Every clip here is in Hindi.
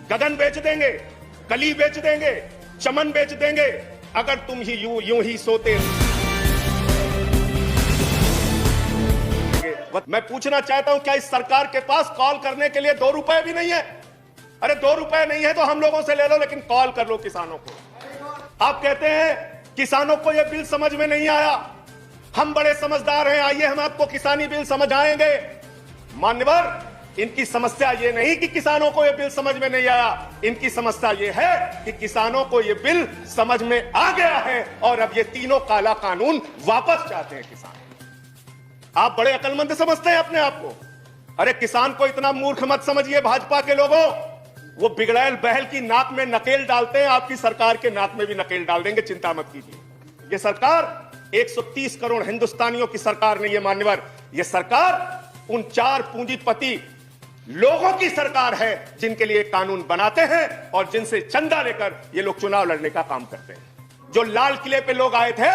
गगन बेच देंगे, कली बेच देंगे, चमन बेच देंगे अगर तुम ही यूं ही सोते। मैं पूछना चाहता हूं, क्या इस सरकार के पास कॉल करने के लिए 2 रुपए भी नहीं है? अरे 2 रुपए नहीं है तो हम लोगों से ले लो, लेकिन कॉल कर लो किसानों को। आप कहते हैं किसानों को यह बिल समझ में नहीं आया, हम बड़े समझदार हैं, आइए हम आपको किसानी बिल समझाएंगे। मान्यवर, इनकी समस्या ये नहीं कि किसानों को यह बिल समझ में नहीं आया, इनकी समस्या ये है कि किसानों को यह बिल समझ में आ गया है और अब ये तीनों काला कानून वापस चाहते हैं किसान। आप बड़े अकलमंद समझते हैं अपने आप को। अरे किसान को इतना मूर्ख मत समझिए भाजपा के लोगों, वो बिगड़ैल बहल की नाक में नकेल डालते हैं, आपकी सरकार के नाक में भी नकेल डाल देंगे, चिंता मत कीजिए। ये सरकार 130 करोड़ हिंदुस्तानियों की सरकार नहीं है मान्यवर, ये सरकार उन 4 पूंजीपति लोगों की सरकार है जिनके लिए कानून बनाते हैं और जिनसे चंदा लेकर ये लोग चुनाव लड़ने का काम करते हैं। जो लाल किले पे लोग आए थे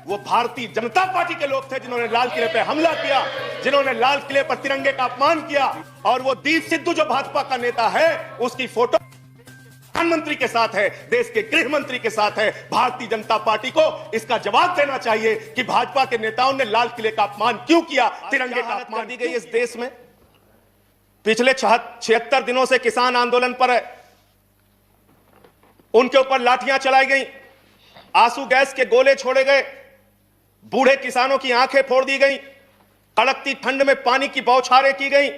वो भारतीय जनता पार्टी के लोग थे, जिन्होंने लाल किले पे हमला किया, जिन्होंने लाल किले पर तिरंगे का अपमान किया। और वो दीप सिद्धू जो भाजपा का नेता है, उसकी फोटो प्रधानमंत्री के साथ है, देश के गृह मंत्री के साथ है। भारतीय जनता पार्टी को इसका जवाब देना चाहिए कि भाजपा के नेताओं ने लाल किले का अपमान क्यों किया, तिरंगे का अपमान दी गई इस देश में। पिछले 76 दिनों से किसान आंदोलन पर है, उनके ऊपर लाठियां चलाई गई, आंसू गैस के गोले छोड़े गए, बूढ़े किसानों की आंखें फोड़ दी गई, कड़कती ठंड में पानी की बौछारें की गई,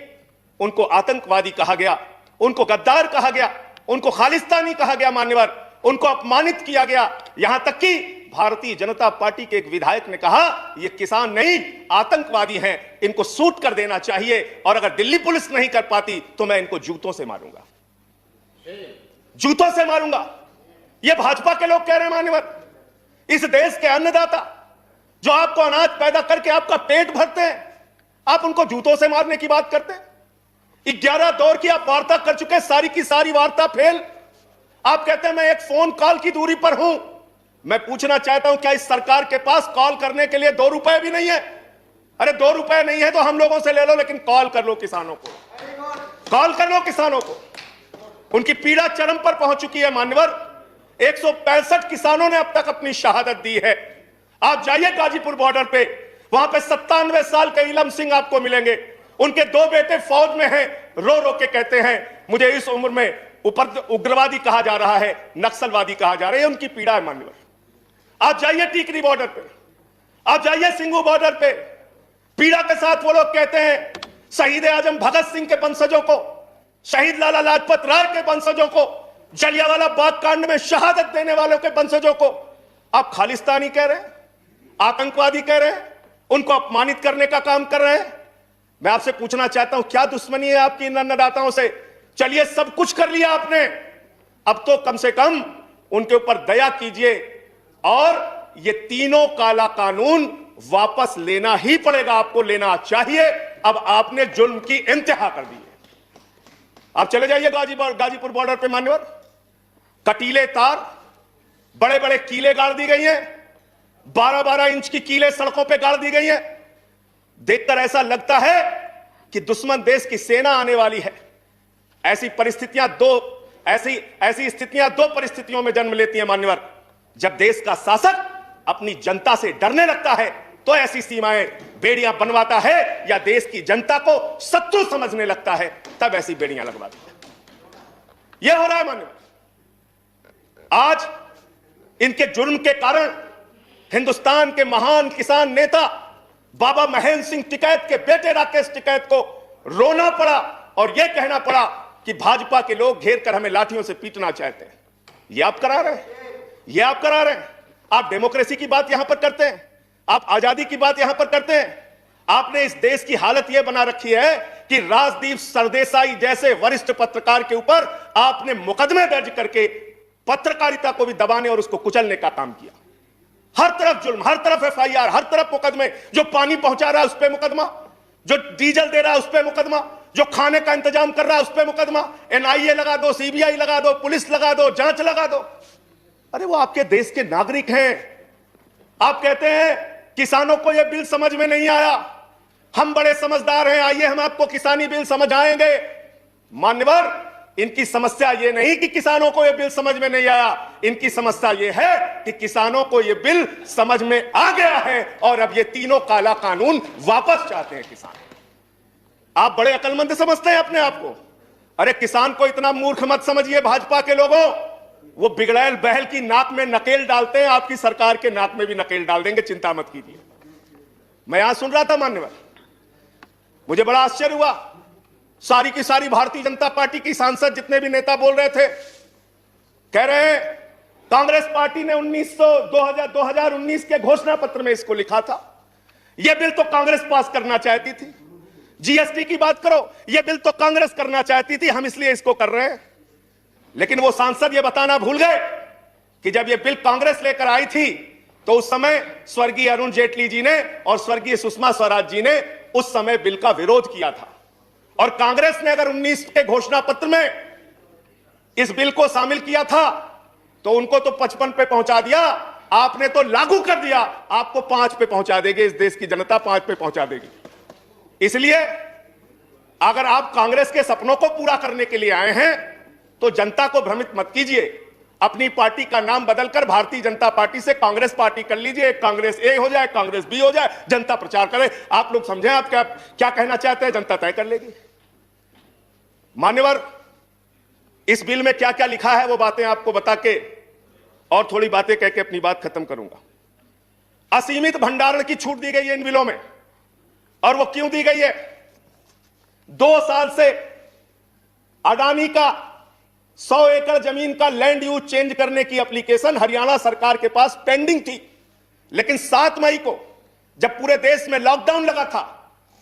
उनको आतंकवादी कहा गया, उनको गद्दार कहा गया, उनको खालिस्तानी कहा गया मान्यवर, उनको अपमानित किया गया। यहां तक कि भारतीय जनता पार्टी के एक विधायक ने कहा ये किसान नहीं आतंकवादी हैं, इनको सूट कर देना चाहिए और अगर दिल्ली पुलिस नहीं कर पाती तो मैं इनको जूतों से मारूंगा, जूतों से मारूंगा। ये भाजपा के लोग कह रहे हैं मान्यवर। इस देश के अन्नदाता जो आपको अनाज पैदा करके आपका पेट भरते हैं, आप उनको जूतों से मारने की बात करते हैं। 11 दौर की आप वार्ता कर चुके, सारी की सारी वार्ता फेल। आप कहते हैं मैं एक फोन कॉल की दूरी पर हूं। मैं पूछना चाहता हूं, क्या इस सरकार के पास कॉल करने के लिए 2 रुपए भी नहीं है? अरे 2 रुपए नहीं है तो हम लोगों से ले लो, लेकिन कॉल कर लो किसानों को, कॉल कर लो किसानों को। उनकी पीड़ा चरम पर पहुंच चुकी है मान्यवर। 165 किसानों ने अब तक अपनी शहादत दी है। आप जाइए गाजीपुर बॉर्डर पे, वहां पे 97 साल के इलम सिंह आपको मिलेंगे, उनके 2 बेटे फौज में हैं, रो रो के कहते हैं मुझे इस उम्र में ऊपर उग्रवादी कहा जा रहा है, नक्सलवादी कहा जा रहा है। उनकी पीड़ा है मान्यवर। आप जाइए टीकरी बॉर्डर पे, आप जाइए सिंगू बॉर्डर पे, पीड़ा के साथ वो लोग कहते हैं शहीद आजम भगत सिंह के वंशजों को, शहीद लाला लाजपत राय के वंशजों को, जलियांवाला बाग कांड में शहादत देने वालों के वंशजों को आप खालिस्तानी कह रहे हैं, आतंकवादी कह रहे हैं, उनको अपमानित करने का काम कर रहे हैं। मैं आपसे पूछना चाहता हूं, क्या दुश्मनी है आपकी इन अन्नदाताओं से? चलिए सब कुछ कर लिया आपने, अब तो कम से कम उनके ऊपर दया कीजिए और ये तीनों काला कानून वापस लेना ही पड़ेगा, आपको लेना चाहिए। अब आपने जुल्म की इंतहा कर दी है। आप चले जाइए गाजीपुर बॉर्डर पे मान्यवर, कटीले तार, बड़े बड़े कीले गाड़ दी गई हैं, 12-12 इंच की कीले सड़कों पे गाड़ दी गई हैं। देखकर ऐसा लगता है कि दुश्मन देश की सेना आने वाली है। ऐसी स्थितियां दो परिस्थितियों में जन्म लेती हैं मान्यवर। जब देश का शासक अपनी जनता से डरने लगता है तो ऐसी सीमाएं बेड़ियां बनवाता है, या देश की जनता को शत्रु समझने लगता है तब ऐसी बेड़ियां लगवाता है। यह हो रहा है मान्यवर। आज इनके जुर्म के कारण हिंदुस्तान के महान किसान नेता बाबा महेंद्र सिंह टिकैत के बेटे राकेश टिकैत को रोना पड़ा और यह कहना पड़ा कि भाजपा के लोग घेर कर हमें लाठियों से पीटना चाहते हैं। यह आप करा रहे हैं, यह आप करा रहे हैं। आप डेमोक्रेसी की बात यहां पर करते हैं, आप आजादी की बात यहां पर करते हैं। आपने इस देश की हालत यह बना रखी है कि राजदीप सरदेसाई जैसे वरिष्ठ पत्रकार के ऊपर आपने मुकदमे दर्ज करके पत्रकारिता को भी दबाने और उसको कुचलने का काम किया। हर तरफ जुल्म, हर तरफ एफआईआर, हर तरफ मुकदमे। जो पानी पहुंचा रहा है उस पर मुकदमा, जो डीजल दे रहा है उस पर मुकदमा, जो खाने का इंतजाम कर रहा है उस पर मुकदमा। एनआईए लगा दो, सीबीआई लगा दो, पुलिस लगा दो, जांच लगा दो। अरे वो आपके देश के नागरिक हैं। आप कहते हैं किसानों को यह बिल समझ में नहीं आया, हम बड़े समझदार हैं, आइए हम आपको किसानी बिल समझाएंगे। मान्यवर, इनकी समस्या ये नहीं कि किसानों को ये बिल समझ में नहीं आया, इनकी समस्या ये है कि किसानों को ये बिल समझ में आ गया है और अब ये तीनों काला कानून वापस चाहते हैं किसान। आप बड़े अकलमंद समझते हैं अपने आप को। अरे किसान को इतना मूर्ख मत समझिए भाजपा के लोगों, वो बिगड़ैल बहल की नाक में नकेल डालते हैं, आपकी सरकार के नाक में भी नकेल डाल देंगे, चिंता मत कीजिए। मैं यहां सुन रहा था मान्यवर, मुझे बड़ा आश्चर्य हुआ, सारी की सारी भारतीय जनता पार्टी की सांसद जितने भी नेता बोल रहे थे, कह रहे हैं कांग्रेस पार्टी ने 2019 के घोषणा पत्र में इसको लिखा था, यह बिल तो कांग्रेस पास करना चाहती थी। जीएसटी की बात करो, यह बिल तो कांग्रेस करना चाहती थी, हम इसलिए इसको कर रहे हैं। लेकिन वो सांसद यह बताना भूल गए कि जब यह बिल कांग्रेस लेकर आई थी तो उस समय स्वर्गीय अरुण जेटली जी ने और स्वर्गीय सुषमा स्वराज जी ने उस समय बिल का विरोध किया था। और कांग्रेस ने अगर 19 के घोषणा पत्र में इस बिल को शामिल किया था तो उनको तो 55 पे पहुंचा दिया, आपने तो लागू कर दिया, आपको 5 पे पहुंचा देगी, इस देश की जनता 5 पे पहुंचा देगी। इसलिए अगर आप कांग्रेस के सपनों को पूरा करने के लिए आए हैं तो जनता को भ्रमित मत कीजिए, अपनी पार्टी का नाम बदलकर भारतीय जनता पार्टी से कांग्रेस पार्टी कर लीजिए, कांग्रेस ए हो जाए, कांग्रेस बी हो जाए, जनता प्रचार करे। आप लोग समझें आप क्या कहना चाहते हैं, जनता तय कर लेगी। मान्यवर, इस बिल में क्या क्या लिखा है वो बातें आपको बता के और थोड़ी बातें कह के अपनी बात खत्म करूंगा। असीमित भंडारण की छूट दी गई है इन बिलों में, और वो क्यों दी गई है? 2 साल से अडानी का 100 एकड़ जमीन का लैंड यूज चेंज करने की एप्लीकेशन हरियाणा सरकार के पास पेंडिंग थी, लेकिन 7 मई को जब पूरे देश में लॉकडाउन लगा था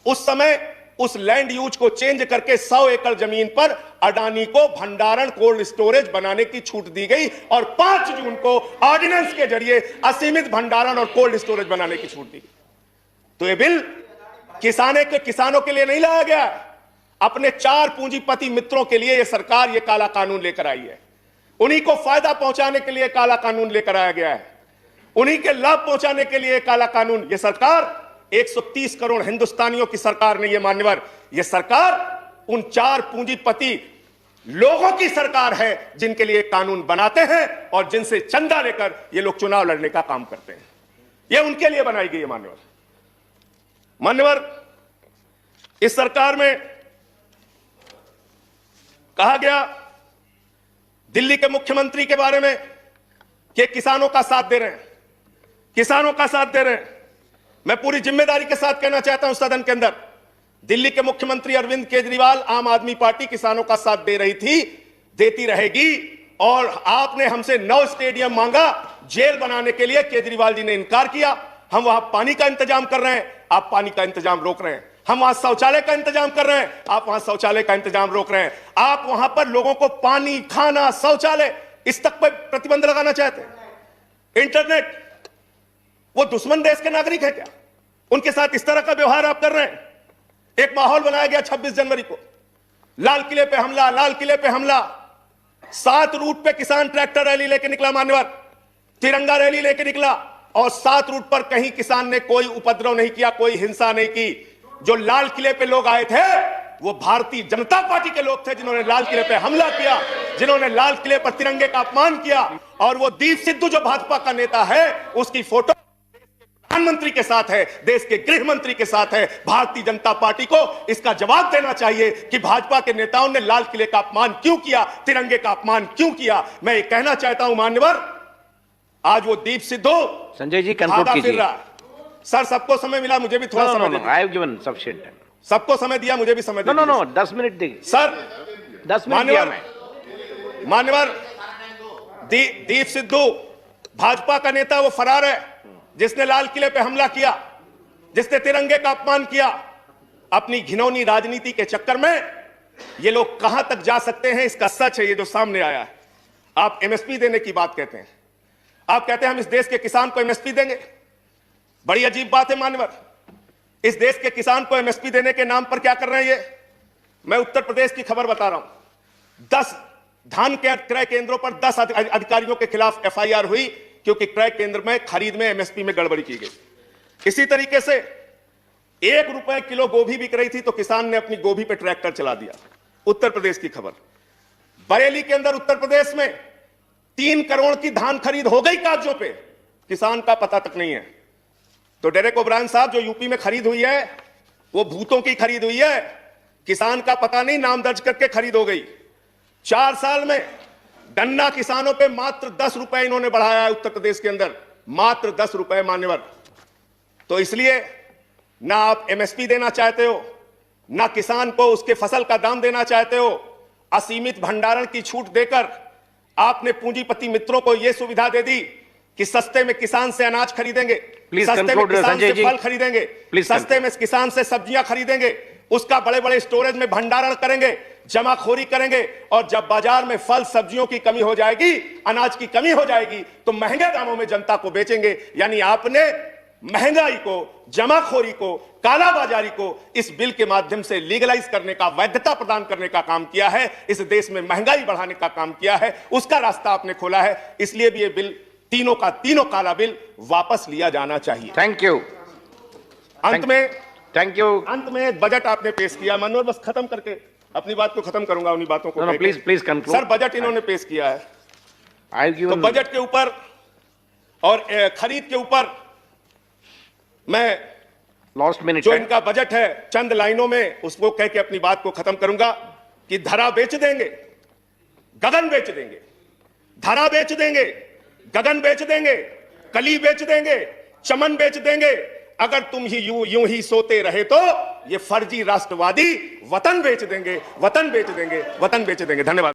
उस समय उस लैंड यूज को चेंज करके 100 एकड़ जमीन पर अडानी को भंडारण कोल्ड स्टोरेज बनाने की छूट दी गई और 5 जून को ऑर्डिनेंस के जरिए असीमित भंडारण और कोल्ड स्टोरेज बनाने की छूट दी गई। तो यह बिल किसानों के लिए नहीं लाया गया, अपने 4 पूंजीपति मित्रों के लिए यह सरकार यह काला कानून लेकर आई है। उन्हीं को फायदा पहुंचाने के लिए काला कानून लेकर आया गया है, उन्हीं के लाभ पहुंचाने के लिए काला कानून। यह सरकार 130 करोड़ हिंदुस्तानियों की सरकार नहीं है मान्यवर, यह सरकार उन 4 पूंजीपति लोगों की सरकार है जिनके लिए कानून बनाते हैं और जिनसे चंदा लेकर ये लोग चुनाव लड़ने का काम करते हैं। यह उनके लिए बनाई गई है मान्यवर। इस सरकार में कहा गया दिल्ली के मुख्यमंत्री के बारे में कि किसानों का साथ दे रहे हैं, किसानों का साथ दे रहे हैं। मैं पूरी जिम्मेदारी के साथ कहना चाहता हूं सदन के अंदर, दिल्ली के मुख्यमंत्री अरविंद केजरीवाल, आम आदमी पार्टी किसानों का साथ दे रही थी, देती रहेगी। और आपने हमसे 9 स्टेडियम मांगा जेल बनाने के लिए, केजरीवाल जी ने इनकार किया। हम वहां पानी का इंतजाम कर रहे हैं, आप पानी का इंतजाम रोक रहे हैं। हम वहां शौचालय का इंतजाम कर रहे हैं, आप वहां शौचालय का इंतजाम रोक रहे हैं। आप वहां पर लोगों को पानी, खाना, शौचालय इस तक पर प्रतिबंध लगाना चाहते हैं। इंटरनेट, वो दुश्मन देश के नागरिक है क्या? उनके साथ इस तरह का व्यवहार आप कर रहे हैं। एक माहौल बनाया गया 26 जनवरी को, लाल किले पे हमला, लाल किले पे हमला। 7 रूट पे किसान ट्रैक्टर रैली लेके निकला मान्यवर, तिरंगा रैली लेके निकला, और 7 रूट पर कहीं किसान ने कोई उपद्रव नहीं किया, कोई हिंसा नहीं की। जो लाल किले पे लोग आए थे वो भारतीय जनता पार्टी के लोग थे जिन्होंने लाल किले पे हमला किया, जिन्होंने लाल किले पर तिरंगे का अपमान किया। और वो दीप सिद्धू जो भाजपा का नेता है, उसकी फोटो प्रधानमंत्री के साथ है, देश के गृह मंत्री के साथ है। भारतीय जनता पार्टी को इसका जवाब देना चाहिए कि भाजपा के नेताओं ने लाल किले का अपमान क्यों किया, तिरंगे का अपमान क्यों किया। मैं ये कहना चाहता हूं मान्यवर, आज वो दीप सिद्धू संजय जी कंक्लूड कीजिए। सर सबको समय मिला, मुझे भी थोड़ा समय दिया। I have given sufficient time. सबको समय दिया, मुझे भी समय दिया। नो 10 मिनट देंगे सर, 10 मिनट दिया मैं। मान्यवर, दीप सिद्धू भाजपा का नेता, वो फरार है जिसने लाल किले पे हमला किया, जिसने तिरंगे का अपमान किया। अपनी घिनौनी राजनीति के चक्कर में ये लोग कहां तक जा सकते हैं, इसका सच है ये जो सामने आया है। आप एमएसपी देने की बात कहते हैं, आप कहते हैं हम इस देश के किसान को एमएसपी देंगे। बड़ी अजीब बात है मान्यवर, इस देश के किसान को एमएसपी देने के नाम पर क्या कर रहे हैं ये? मैं उत्तर प्रदेश की खबर बता रहा हूं। 10 धान के क्रय केंद्रों पर 10 अधिकारियों के खिलाफ एफआईआर हुई क्योंकि क्रय केंद्र में खरीद में एमएसपी में गड़बड़ी की गई। इसी तरीके से 1 रुपए किलो गोभी बिक रही थी तो किसान ने अपनी गोभी पे ट्रैक्टर चला दिया। उत्तर प्रदेश की खबर। बरेली के अंदर उत्तर प्रदेश में 3 करोड़ की धान खरीद हो गई कागजों पे, किसान का पता तक नहीं है। तो डेरेक ओब्रायन साहब, जो यूपी में खरीद हुई है वो भूतों की खरीद हुई है, किसान का पता नहीं, नाम दर्ज करके खरीद हो गई। 4 साल में गन्ना किसानों पे मात्र 10 रुपए इन्होंने बढ़ाया है उत्तर प्रदेश के अंदर, मात्र 10 रुपए मान्यवर। तो इसलिए ना आप एमएसपी देना चाहते हो, ना किसान को उसके फसल का दाम देना चाहते हो। असीमित भंडारण की छूट देकर आपने पूंजीपति मित्रों को यह सुविधा दे दी कि सस्ते में किसान से अनाज खरीदेंगे, सस्ते में किसान से फल खरीदेंगे, सस्ते में किसान से सब्जियां खरीदेंगे, उसका बड़े बड़े स्टोरेज में भंडारण करेंगे, जमाखोरी करेंगे, और जब बाजार में फल सब्जियों की कमी हो जाएगी, अनाज की कमी हो जाएगी, तो महंगे दामों में जनता को बेचेंगे। यानी आपने महंगाई को, जमाखोरी को, कालाबाजारी को इस बिल के माध्यम से लीगलाइज करने का, वैधता प्रदान करने का काम किया है, इस देश में महंगाई बढ़ाने का काम किया है, उसका रास्ता आपने खोला है। इसलिए भी ये बिल, तीनों का तीनों काला बिल वापस लिया जाना चाहिए। Thank you. अंत में थैंक यू। अंत में एक बजट आपने पेश किया, मनोहर, बस खत्म करके अपनी बात को खत्म करूंगा, उन्हीं बातों को। Please conclude. सर, बजट इन्होंने पेश किया है, तो बजट के ऊपर और खरीद के ऊपर मैं लास्ट मिनट जो इनका बजट है, चंद लाइनों में उसको कह के अपनी बात को खत्म करूंगा कि धरा बेच देंगे, गगन बेच देंगे, धरा बेच देंगे, गगन बेच देंगे, कली बेच देंगे, चमन बेच देंगे। अगर तुम ही यूं ही सोते रहे तो ये फर्जी राष्ट्रवादी वतन बेच देंगे, वतन बेच देंगे, वतन बेच देंगे। धन्यवाद।